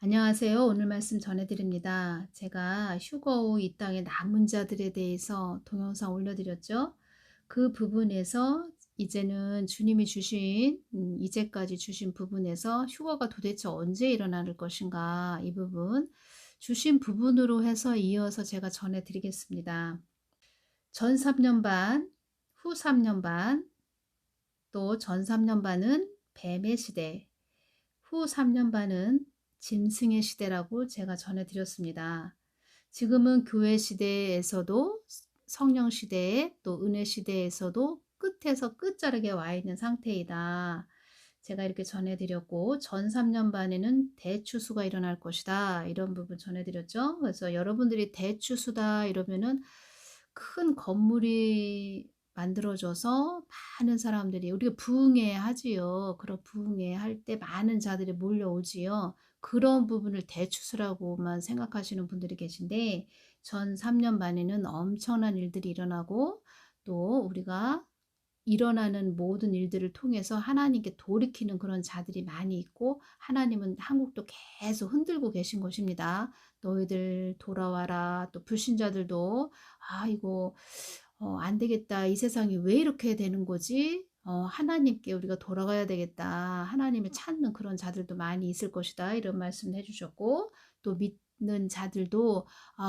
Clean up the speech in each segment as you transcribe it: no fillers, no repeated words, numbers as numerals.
안녕하세요. 오늘 말씀 전해드립니다. 제가 휴거 후 이 땅의 남은 자들에 대해서 동영상 올려드렸죠. 그 부분에서 이제는 주님이 주신 이제까지 주신 부분에서 휴거가 도대체 언제 일어날 것인가, 이 부분 주신 부분으로 해서 이어서 제가 전해드리겠습니다. 전 3년 반, 후 3년 반, 또 전 3년 반은 뱀의 시대, 후 3년 반은 짐승의 시대라고 제가 전해드렸습니다. 지금은 교회 시대에서도 성령 시대에 또 은혜 시대에서도 끝에서 끝자락에 와 있는 상태이다. 제가 이렇게 전해드렸고, 전 3년 반에는 대추수가 일어날 것이다, 이런 부분 전해드렸죠. 그래서 여러분들이 대추수다 이러면은 큰 건물이 만들어져서 많은 사람들이, 우리가 부흥회 하지요. 그런 부흥회 할 때 많은 자들이 몰려오지요. 그런 부분을 대추수라고만 생각하시는 분들이 계신데, 전 3년 반에는 엄청난 일들이 일어나고, 또 우리가 일어나는 모든 일들을 통해서 하나님께 돌이키는 그런 자들이 많이 있고, 하나님은 한국도 계속 흔들고 계신 것입니다. 너희들 돌아와라. 또 불신자들도 이거 안 되겠다. 이 세상이 왜 이렇게 되는 거지? 하나님께 우리가 돌아가야 되겠다. 하나님을 찾는 그런 자들도 많이 있을 것이다. 이런 말씀을 해주셨고, 또 믿는 자들도,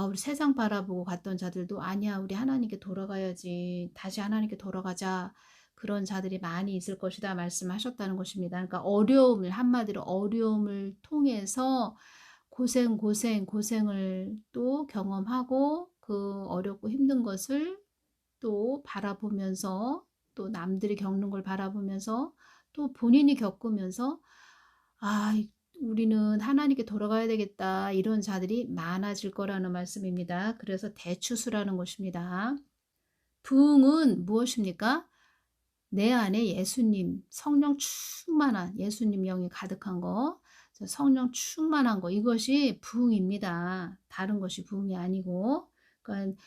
우리 세상 바라보고 갔던 자들도, 아니야, 우리 하나님께 돌아가야지. 다시 하나님께 돌아가자. 그런 자들이 많이 있을 것이다 말씀하셨다는 것입니다. 그러니까 어려움을, 한마디로 어려움을 통해서 고생을 또 경험하고, 그 어렵고 힘든 것을 또 바라보면서, 또 남들이 겪는 걸 바라보면서, 또 본인이 겪으면서, 아, 우리는 하나님께 돌아가야 되겠다, 이런 자들이 많아질 거라는 말씀입니다. 그래서 대추수라는 것입니다. 부흥은 무엇입니까? 내 안에 예수님, 성령 충만한, 예수님 영이 가득한 거, 성령 충만한 거, 이것이 부흥입니다. 다른 것이 부흥이 아니고, 그러니까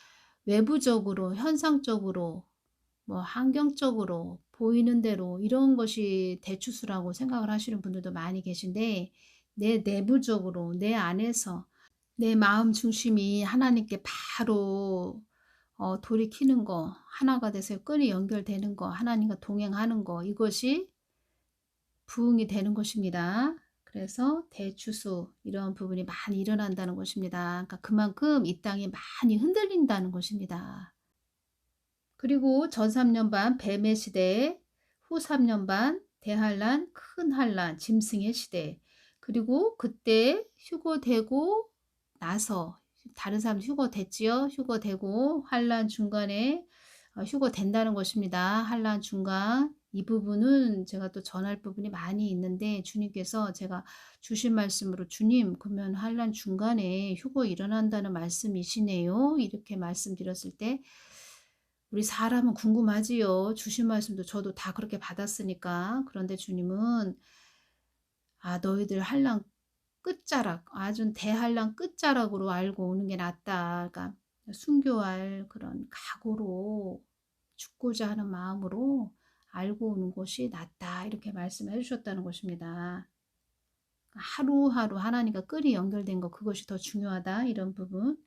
외부적으로, 현상적으로, 뭐 환경적으로 보이는 대로 이런 것이 대추수라고 생각을 하시는 분들도 많이 계신데, 내 내부적으로, 내 안에서 내 마음 중심이 하나님께 바로 돌이키는 거, 하나가 돼서 끈이 연결되는 거, 하나님과 동행하는 거, 이것이 부흥이 되는 것입니다. 그래서 대추수, 이런 부분이 많이 일어난다는 것입니다. 그러니까 그만큼 이 땅이 많이 흔들린다는 것입니다. 그리고 전 3년 반 뱀의 시대, 후 3년 반 대환란, 큰 환란, 짐승의 시대, 그리고 그때 휴거되고 나서, 다른 사람 휴거됐지요. 휴거되고 환란 중간에 휴거된다는 것입니다. 환란 중간, 이 부분은 제가 또 전할 부분이 많이 있는데, 주님께서 제가 주신 말씀으로, 주님 그러면 환란 중간에 휴거 일어난다는 말씀이시네요, 이렇게 말씀드렸을 때, 우리 사람은 궁금하지요. 주신 말씀도 저도 다 그렇게 받았으니까. 그런데 주님은, 너희들 한랑 끝자락, 아주 대한랑 끝자락으로 알고 오는 게 낫다. 그러니까 순교할 그런 각오로, 죽고자 하는 마음으로 알고 오는 것이 낫다, 이렇게 말씀해 주셨다는 것입니다. 하루하루 하나님과 끈이 연결된 거, 그것이 더 중요하다, 이런 부분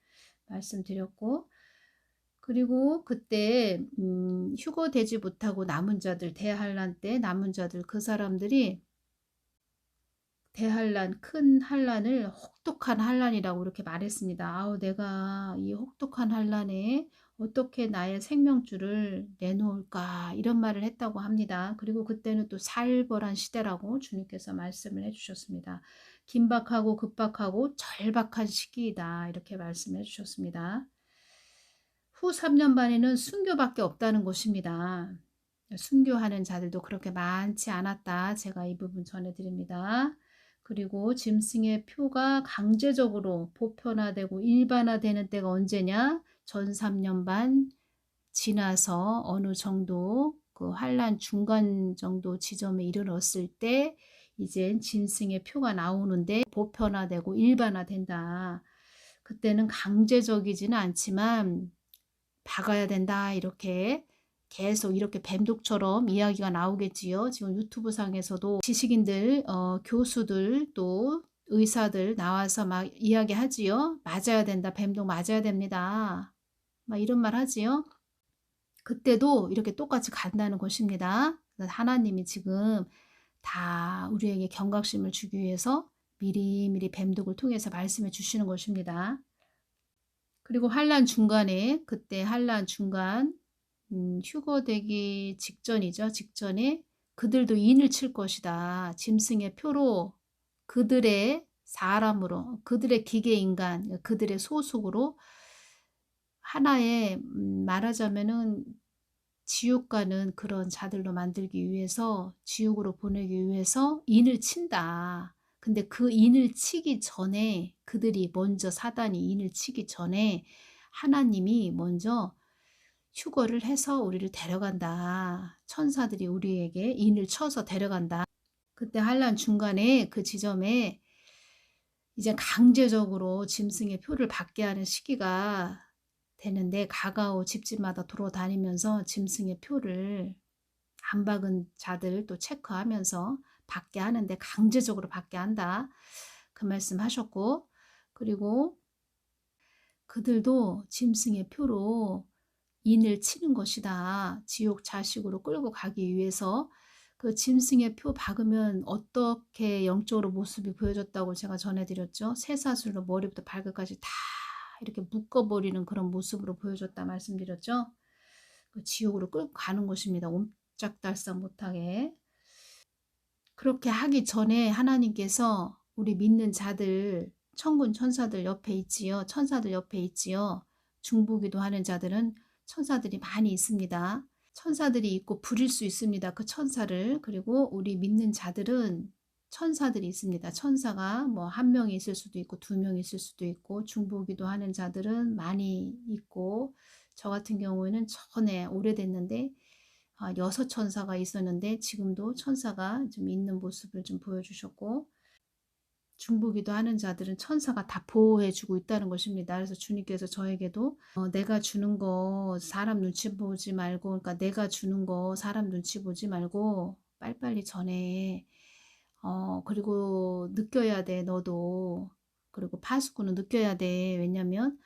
말씀드렸고, 그리고 그때 휴거되지 못하고 남은 자들, 대환란 때 남은 자들, 그 사람들이 대환란, 큰 환란을 혹독한 환란이라고 이렇게 말했습니다. 내가 이 혹독한 환란에 어떻게 나의 생명줄을 내놓을까, 이런 말을 했다고 합니다. 그리고 그때는 또 살벌한 시대라고 주님께서 말씀을 해주셨습니다. 긴박하고 급박하고 절박한 시기이다, 이렇게 말씀해 주셨습니다. 후 3년 반에는 순교밖에 없다는 것입니다. 순교하는 자들도 그렇게 많지 않았다, 제가 이 부분 전해드립니다. 그리고 짐승의 표가 강제적으로 보편화되고 일반화되는 때가 언제냐? 전 3년 반 지나서 어느 정도 그 환란 중간 정도 지점에 이르렀을 때, 이제 짐승의 표가 나오는데 보편화되고 일반화된다. 그때는 강제적이지는 않지만 박아야 된다, 이렇게 계속 이렇게 뱀독처럼 이야기가 나오겠지요. 지금 유튜브 상에서도 지식인들, 교수들, 또 의사들 나와서 막 이야기하지요. "맞아야 된다. 뱀독 맞아야 됩니다." 막 이런 말 하지요. 그때도 이렇게 똑같이 간다는 것입니다. 그래서 하나님이 지금 다 우리에게 경각심을 주기 위해서 미리미리 뱀독을 통해서 말씀해 주시는 것입니다. 그리고 환란 중간에, 그때 환란 중간 휴거되기 직전이죠. 직전에 그들도 인을 칠 것이다. 짐승의 표로 그들의 사람으로, 그들의 기계 인간, 그들의 소속으로 하나의 말하자면은 지옥 가는 그런 자들로 만들기 위해서, 지옥으로 보내기 위해서 인을 친다. 근데 그 인을 치기 전에, 그들이 먼저, 사단이 인을 치기 전에 하나님이 먼저 휴거를 해서 우리를 데려간다. 천사들이 우리에게 인을 쳐서 데려간다. 그때 환란 중간에 그 지점에 이제 강제적으로 짐승의 표를 받게 하는 시기가 되는데, 가가오 집집마다 돌아다니면서 짐승의 표를 안 박은 자들 또 체크하면서 받게 하는데, 강제적으로 받게 한다. 그 말씀 하셨고, 그리고 그들도 짐승의 표로 인을 치는 것이다. 지옥 자식으로 끌고 가기 위해서. 그 짐승의 표 박으면 어떻게 영적으로 모습이 보여졌다고 제가 전해드렸죠. 쇠사슬로 머리부터 발끝까지 다 이렇게 묶어버리는 그런 모습으로 보여줬다 말씀드렸죠. 그 지옥으로 끌고 가는 것입니다. 옴짝달싹 못하게. 그렇게 하기 전에 하나님께서 우리 믿는 자들, 천군 천사들 옆에 있지요. 천사들 옆에 있지요. 중보기도 하는 자들은 천사들이 많이 있습니다. 천사들이 있고 부릴 수 있습니다. 그 천사를. 그리고 우리 믿는 자들은 천사들이 있습니다. 천사가 뭐 한 명이 있을 수도 있고 두 명이 있을 수도 있고, 중보기도 하는 자들은 많이 있고, 저 같은 경우에는 전에 오래됐는데 6 천사가 있었는데 지금도 천사가 좀 있는 모습을 좀 보여주셨고, 중보기도 하는 자들은 천사가 다 보호해 주고 있다는 것입니다. 그래서 주님께서 저에게도 내가 주는 거 사람 눈치 보지 말고, 그러니까 내가 주는 거 사람 눈치 보지 말고 빨리빨리 전해. 그리고 느껴야 돼, 너도. 그리고 파수꾼은 느껴야 돼. 왜냐면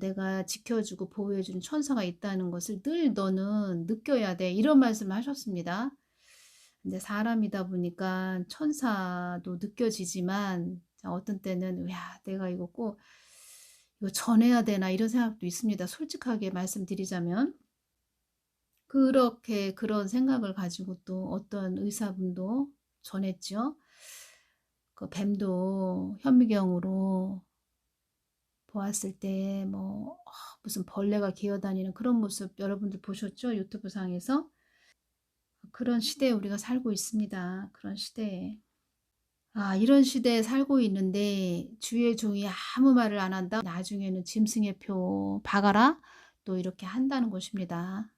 내가 지켜주고 보호해주는 천사가 있다는 것을 늘 너는 느껴야 돼. 이런 말씀을 하셨습니다. 근데 사람이다 보니까 천사도 느껴지지만, 어떤 때는 야, 내가 이거 꼭 이거 전해야 되나 이런 생각도 있습니다. 솔직하게 말씀드리자면. 그렇게 그런 생각을 가지고 또 어떤 의사분도 전했죠. 그 뱀도 현미경으로 보았을 때 뭐 무슨 벌레가 기어다니는 그런 모습 여러분들 보셨죠? 유튜브 상에서. 그런 시대에 우리가 살고 있습니다. 그런 시대에. 이런 시대에 살고 있는데 주의 종이 아무 말을 안 한다. 나중에는 짐승의 표 박아라. 또 이렇게 한다는 것입니다.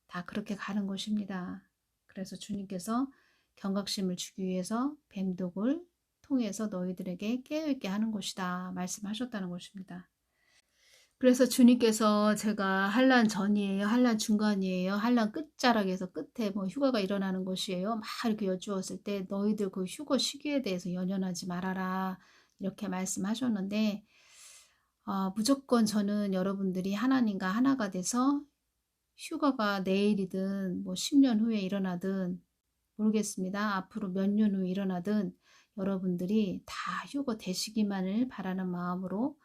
다 그렇게 가는 것입니다. 그래서 주님께서 경각심을 주기 위해서 뱀독을 통해서 너희들에게 깨어있게 하는 것이다 말씀하셨다는 것입니다. 그래서 주님께서, 제가 환란 전이에요, 환란 중간이에요, 환란 끝자락에서 끝에 뭐 휴가가 일어나는 것이에요, 막 이렇게 여쭈었을 때 너희들 그 휴거 시기에 대해서 연연하지 말아라 이렇게 말씀하셨는데, 무조건 저는 여러분들이 하나님과 하나가 돼서 휴가가 내일이든 뭐 10년 후에 일어나든 모르겠습니다. 앞으로 몇 년 후에 일어나든 여러분들이 다 휴거 되시기만을 바라는 마음으로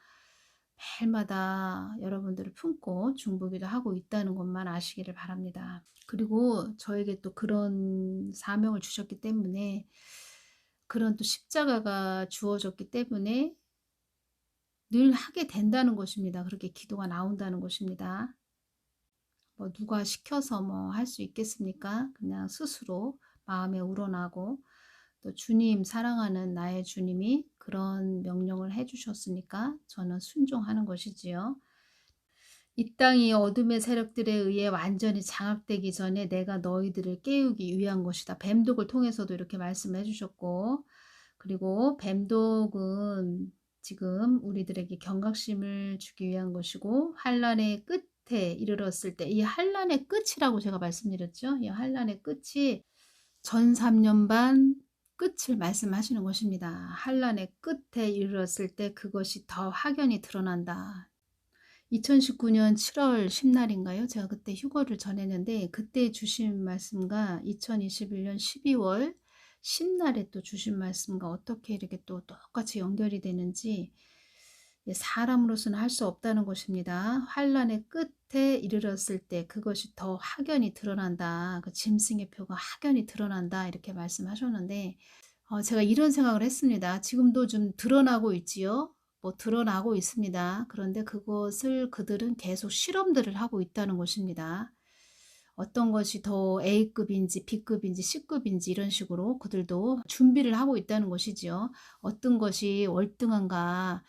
매일마다 여러분들을 품고 중보기도 하고 있다는 것만 아시기를 바랍니다. 그리고 저에게 또 그런 사명을 주셨기 때문에, 그런 또 십자가가 주어졌기 때문에 늘 하게 된다는 것입니다. 그렇게 기도가 나온다는 것입니다. 뭐 누가 시켜서 뭐 할 수 있겠습니까? 그냥 스스로 마음에 우러나고, 또 주님, 사랑하는 나의 주님이 그런 명령을 해주셨으니까 저는 순종하는 것이지요. 이 땅이 어둠의 세력들에 의해 완전히 장악되기 전에 내가 너희들을 깨우기 위한 것이다. 뱀독을 통해서도 이렇게 말씀해 주셨고, 그리고 뱀독은 지금 우리들에게 경각심을 주기 위한 것이고, 환란의 끝에 이르렀을 때, 이 환란의 끝이라고 제가 말씀드렸죠. 이 환란의 끝이 전 3년 반 끝을 말씀하시는 것입니다. 환란의 끝에 이르렀을 때 그것이 더 확연히 드러난다. 2019년 7월 10날인가요? 제가 그때 휴거를 전했는데 그때 주신 말씀과 2021년 12월 10날에 또 주신 말씀과 어떻게 이렇게 또 똑같이 연결이 되는지, 사람으로서는 할 수 없다는 것입니다. 환란의 끝에 이르렀을 때 그것이 더 확연히 드러난다. 그 짐승의 표가 확연히 드러난다. 이렇게 말씀하셨는데, 제가 이런 생각을 했습니다. 지금도 좀 드러나고 있지요. 뭐 드러나고 있습니다. 그런데 그것을 그들은 계속 실험들을 하고 있다는 것입니다. 어떤 것이 더 A급인지 B급인지 C급인지 이런 식으로 그들도 준비를 하고 있다는 것이지요. 어떤 것이 월등한가,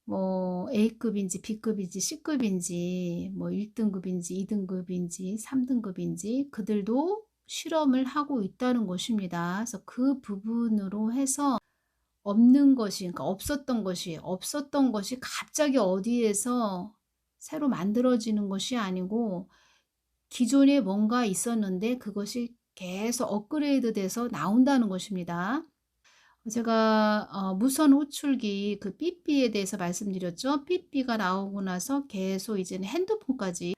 뭐 A급인지 B급인지 C급인지 뭐 1등급인지 2등급인지 3등급인지 그들도 실험을 하고 있다는 것입니다. 그래서 그 부분으로 해서 없는 것이, 그러니까 없었던 것이 갑자기 어디에서 새로 만들어지는 것이 아니고 기존에 뭔가 있었는데 그것이 계속 업그레이드 돼서 나온다는 것입니다. 제가 무선 호출기 그 삐삐에 대해서 말씀드렸죠. 삐삐가 나오고 나서 계속 이제는 핸드폰까지,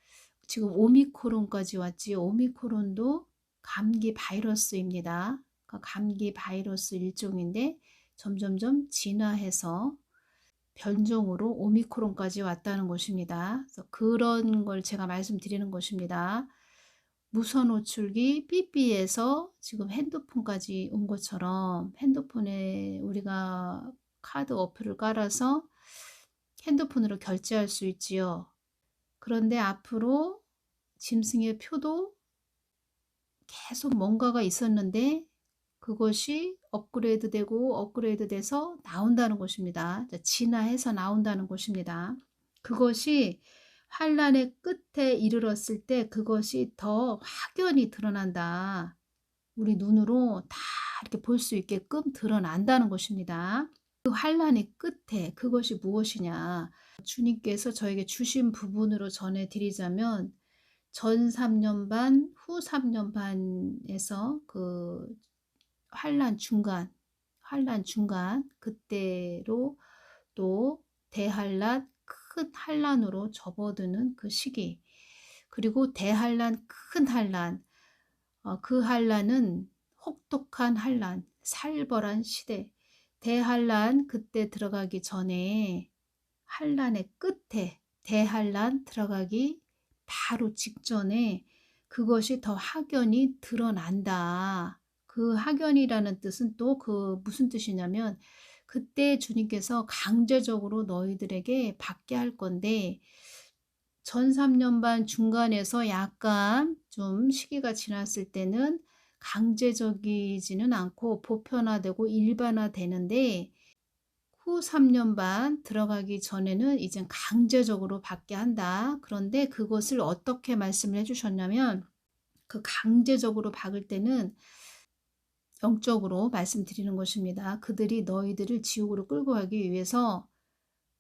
지금 오미크론까지 왔지. 오미크론도 감기 바이러스입니다. 그러니까 감기 바이러스 일종인데 점점점 진화해서 변종으로 오미크론까지 왔다는 것입니다. 그래서 그런 걸 제가 말씀드리는 것입니다. 무선 호출기 삐삐에서 지금 핸드폰까지 온 것처럼, 핸드폰에 우리가 카드 어플을 깔아서 핸드폰으로 결제할 수 있지요. 그런데 앞으로 짐승의 표도 계속 뭔가가 있었는데 그것이 업그레이드 되고 업그레이드 돼서 나온다는 것입니다. 진화해서 나온다는 것입니다. 그것이 환란의 끝에 이르렀을 때 그것이 더 확연히 드러난다. 우리 눈으로 다 이렇게 볼 수 있게끔 드러난다는 것입니다. 그 환란의 끝에 그것이 무엇이냐? 주님께서 저에게 주신 부분으로 전해드리자면 전 3년 반, 후 3년 반에서 그 환란 중간 그때로 또 대환란, 큰 환란으로 접어드는 그 시기, 그리고 대환란, 큰 환란, 그 환란은 혹독한 환란, 살벌한 시대, 대환란 그때 들어가기 전에 환란의 끝에 대환란 들어가기 바로 직전에 그것이 더 확연히 드러난다. 그 확연이라는 뜻은 또 그 무슨 뜻이냐면 그때 주님께서 강제적으로 너희들에게 받게 할 건데, 전 3년 반 중간에서 약간 좀 시기가 지났을 때는 강제적이지는 않고 보편화되고 일반화되는데, 후 3년 반 들어가기 전에는 이젠 강제적으로 받게 한다. 그런데 그것을 어떻게 말씀을 해주셨냐면 그 강제적으로 박을 때는 영적으로 말씀드리는 것입니다. 그들이 너희들을 지옥으로 끌고 가기 위해서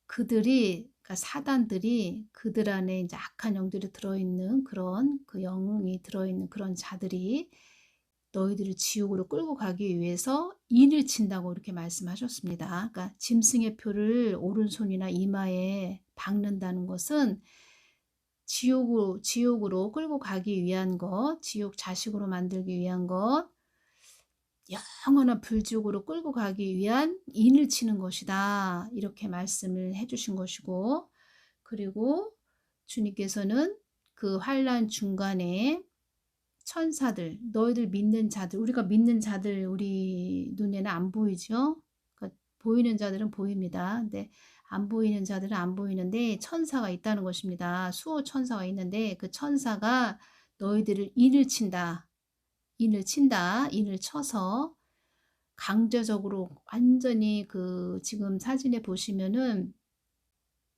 그들이, 그러니까 사단들이 그들 안에 이제 악한 영들이 들어있는 그런 그 영이 들어있는 그런 자들이 너희들을 지옥으로 끌고 가기 위해서 인을 친다고 이렇게 말씀하셨습니다. 그러니까 짐승의 표를 오른손이나 이마에 박는다는 것은 지옥으로 끌고 가기 위한 것, 지옥 자식으로 만들기 위한 것, 영원한 불지옥으로 끌고 가기 위한 인을 치는 것이다. 이렇게 말씀을 해주신 것이고, 그리고 주님께서는 그 환란 중간에 천사들, 너희들 믿는 자들, 우리가 믿는 자들 우리 눈에는 안 보이죠. 그러니까 보이는 자들은 보입니다. 근데 안 보이는 자들은 안 보이는데 천사가 있다는 것입니다. 수호 천사가 있는데 그 천사가 너희들을 인을 친다. 인을 쳐서 강제적으로 완전히, 그 지금 사진에 보시면은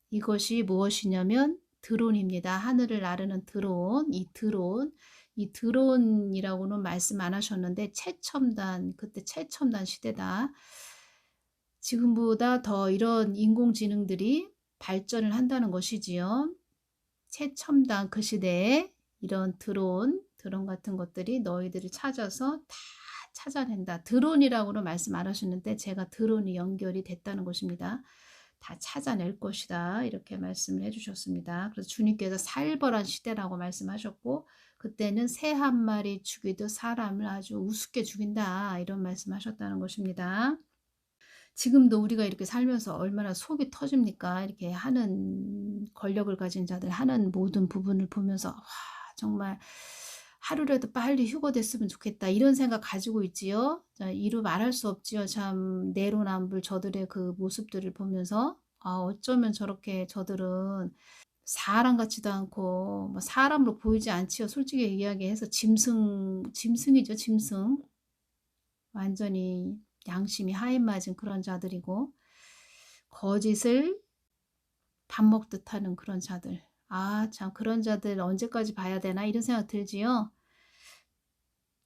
이것이 무엇이냐면 드론입니다. 하늘을 나르는 드론. 이 드론이라고는 말씀 안 하셨는데 최첨단, 그때 최첨단 시대다. 지금보다 더 이런 인공지능들이 발전을 한다는 것이지요. 최첨단 그 시대에 이런 드론 같은 것들이 너희들을 찾아서 다 찾아낸다. 드론이라고는 말씀 안 하셨는데 제가 드론이 연결이 됐다는 것입니다. 다 찾아낼 것이다. 이렇게 말씀을 해 주셨습니다. 그래서 주님께서 살벌한 시대라고 말씀하셨고 그때는 새 한 마리 죽이듯 사람을 아주 우습게 죽인다. 이런 말씀하셨다는 것입니다. 지금도 우리가 이렇게 살면서 얼마나 속이 터집니까? 이렇게 하는 권력을 가진 자들 하는 모든 부분을 보면서 와 정말 '하루라도 빨리 휴거됐으면 좋겠다.' 이런 생각 가지고 있지요. 자 이루 말할 수 없지요. 참 내로남불 저들의 그 모습들을 보면서 아 어쩌면 저렇게 저들은 사람 같지도 않고 뭐 사람으로 보이지 않지요. 솔직히 이야기해서 짐승이죠, 짐승. 완전히 양심이 하인맞은 그런 자들이고 거짓을 밥 먹듯 하는 그런 자들. 아 참 그런 자들 언제까지 봐야 되나 이런 생각 들지요.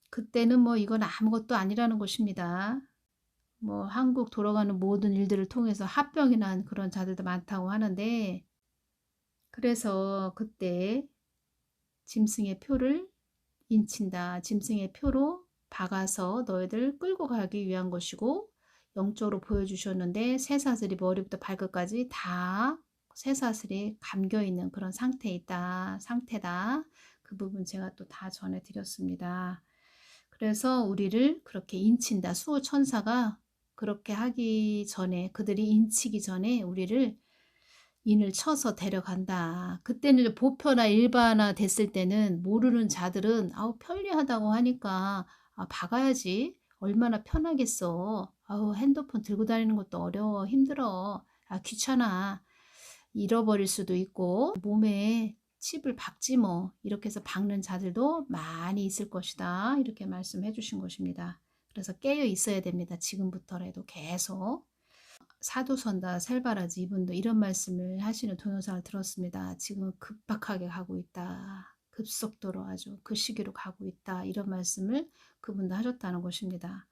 그때는 뭐 이건 아무것도 아니라는 것입니다. 뭐 한국 돌아가는 모든 일들을 통해서 합병이 난 그런 자들도 많다고 하는데 그래서 그때 짐승의 표를 인친다. 짐승의 표로 박아서 너희들 끌고 가기 위한 것이고 영적으로 보여주셨는데 쇠사슬이 머리부터 발끝까지 다 쇠사슬이 감겨 있는 그런 상태다. 그 부분 제가 또 다 전해드렸습니다. 그래서 우리를 그렇게 인친다. 수호천사가 그렇게 하기 전에 그들이 인치기 전에 우리를 인을 쳐서 데려간다. 그때는 보편화 일반화 됐을 때는 모르는 자들은 아우 편리하다고 하니까 아 박아야지. 얼마나 편하겠어. 아우 핸드폰 들고 다니는 것도 어려워. 힘들어. 아 귀찮아. 잃어버릴 수도 있고 몸에 칩을 박지 뭐. 이렇게 해서 박는 자들도 많이 있을 것이다. 이렇게 말씀해 주신 것입니다. 그래서 깨어 있어야 됩니다. 지금부터라도 계속. 사도선다 셀바라지 이분도 이런 말씀을 하시는 동영상을 들었습니다. 지금 급박하게 가고 있다. 급속도로 아주 그 시기로 가고 있다. 이런 말씀을 그분도 하셨다는 것입니다.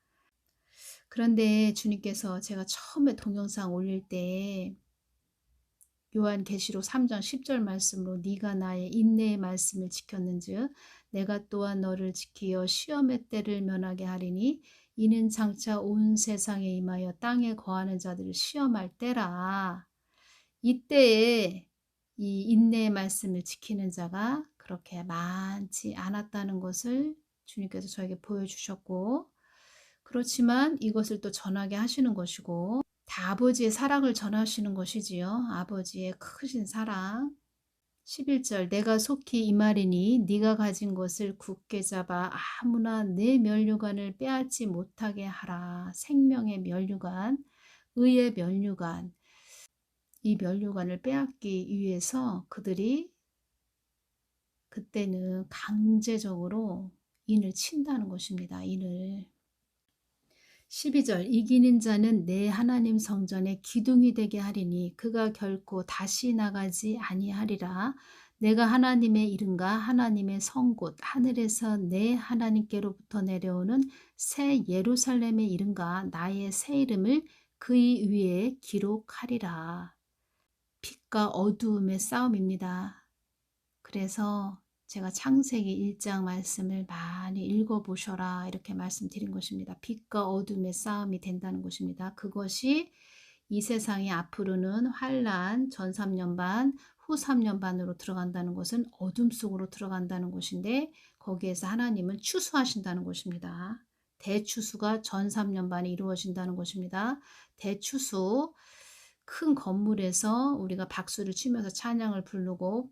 그런데 주님께서 제가 처음에 동영상 올릴 때 요한계시록 3장 10절 말씀으로 네가 나의 인내의 말씀을 지켰는즉 내가 또한 너를 지키어 시험의 때를 면하게 하리니 이는 장차 온 세상에 임하여 땅에 거하는 자들을 시험할 때라. 이때에 이 인내의 말씀을 지키는 자가 그렇게 많지 않았다는 것을 주님께서 저에게 보여주셨고 그렇지만 이것을 또 전하게 하시는 것이고 다 아버지의 사랑을 전하시는 것이지요. 아버지의 크신 사랑. 11절 내가 속히 이 말이니 네가 가진 것을 굳게 잡아 아무나 내 면류관을 빼앗지 못하게 하라. 생명의 면류관, 의의 면류관. 이 면류관을 빼앗기 위해서 그들이 그때는 강제적으로 인을 친다는 것입니다. 인을. 12절 이기는 자는 내 하나님 성전에 기둥이 되게 하리니 그가 결코 다시 나가지 아니하리라. 내가 하나님의 이름과 하나님의 성곳 하늘에서 내 하나님께로부터 내려오는 새 예루살렘의 이름과 나의 새 이름을 그의 위에 기록하리라. 빛과 어두움의 싸움입니다. 그래서 제가 창세기 1장 말씀을 많이 읽어보셔라 이렇게 말씀드린 것입니다. 빛과 어둠의 싸움이 된다는 것입니다. 그것이 이 세상이 앞으로는 환란, 전 3년 반, 후 3년 반으로 들어간다는 것은 어둠 속으로 들어간다는 것인데 거기에서 하나님은 추수하신다는 것입니다. 대추수가 전 3년 반에 이루어진다는 것입니다. 대추수, 큰 건물에서 우리가 박수를 치면서 찬양을 부르고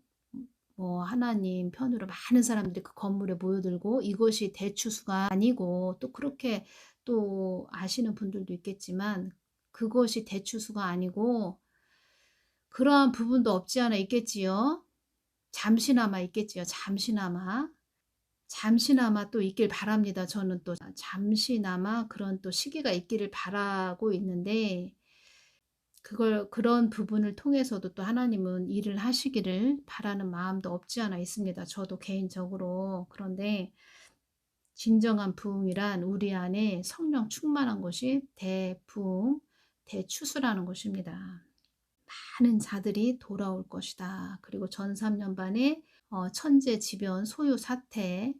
뭐 하나님 편으로 많은 사람들이 그 건물에 모여들고 이것이 대추수가 아니고 또 그렇게 또 아시는 분들도 있겠지만 그것이 대추수가 아니고 그러한 부분도 없지 않아 있겠지요. 잠시나마 있겠지요. 잠시나마 또 있길 바랍니다. 저는 또 잠시나마 그런 또 시기가 있기를 바라고 있는데 그런 부분을 통해서도 또 하나님은 일을 하시기를 바라는 마음도 없지 않아 있습니다. 저도 개인적으로. 그런데 진정한 부흥이란 우리 안에 성령 충만한 것이 대부흥, 대추수라는 것입니다. 많은 자들이 돌아올 것이다. 그리고 전 3년 반에 천재지변 소요 사태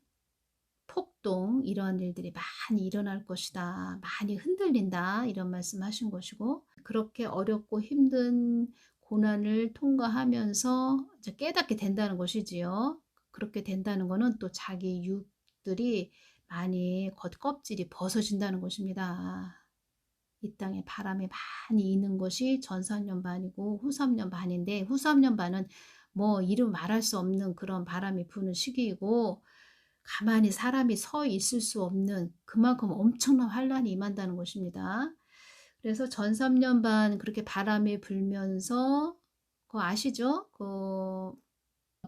폭동 이런 일들이 많이 일어날 것이다. 많이 흔들린다. 이런 말씀하신 것이고 그렇게 어렵고 힘든 고난을 통과하면서 이제 깨닫게 된다는 것이지요. 그렇게 된다는 거는 또 자기 육들이 많이 겉껍질이 벗어진다는 것입니다. 이 땅에 바람이 많이 이는 것이 전 3년 반이고 후 3년 반인데 후 3년 반은 뭐 이루 말할 수 없는 그런 바람이 부는 시기이고 가만히 사람이 서 있을 수 없는 그만큼 엄청난 환란이 임한다는 것입니다. 그래서 전 3년 반 그렇게 바람이 불면서 그거 아시죠? 그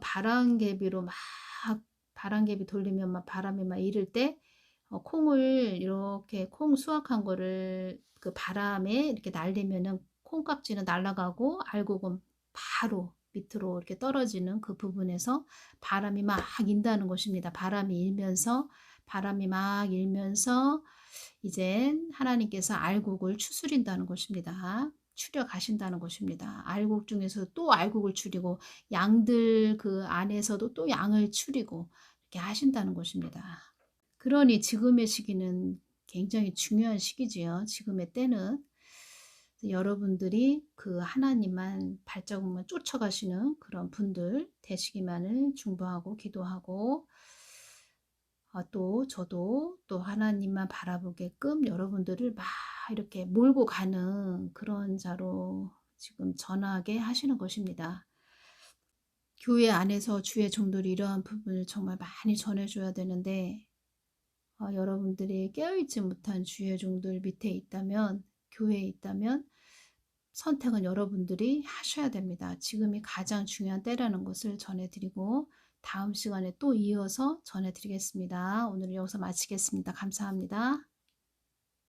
바람개비로 막 바람개비 돌리면 막 바람이 막 이를 때 콩을 이렇게 콩 수확한 거를 그 바람에 이렇게 날리면은 콩깍지는 날아가고 알곡은 바로 밑으로 이렇게 떨어지는 그 부분에서 바람이 막 인다는 것입니다. 바람이 막 일면서 이제 하나님께서 알곡을 추스린다는 것입니다. 추려 가신다는 것입니다. 알곡 중에서 또 알곡을 추리고 양들 그 안에서도 또 양을 추리고 이렇게 하신다는 것입니다. 그러니 지금의 시기는 굉장히 중요한 시기지요. 지금의 때는 여러분들이 그 하나님만 발자국만 쫓아가시는 그런 분들 되시기만을 중보하고 기도하고 또 저도 또 하나님만 바라보게끔 여러분들을 막 이렇게 몰고 가는 그런 자로 지금 전하게 하시는 것입니다. 교회 안에서 주의 종들이 이러한 부분을 정말 많이 전해줘야 되는데 여러분들이 깨어있지 못한 주의 종들 밑에 있다면 교회에 있다면 선택은 여러분들이 하셔야 됩니다. 지금이 가장 중요한 때라는 것을 전해드리고 다음 시간에 또 이어서 전해드리겠습니다. 오늘 여기서 마치겠습니다. 감사합니다.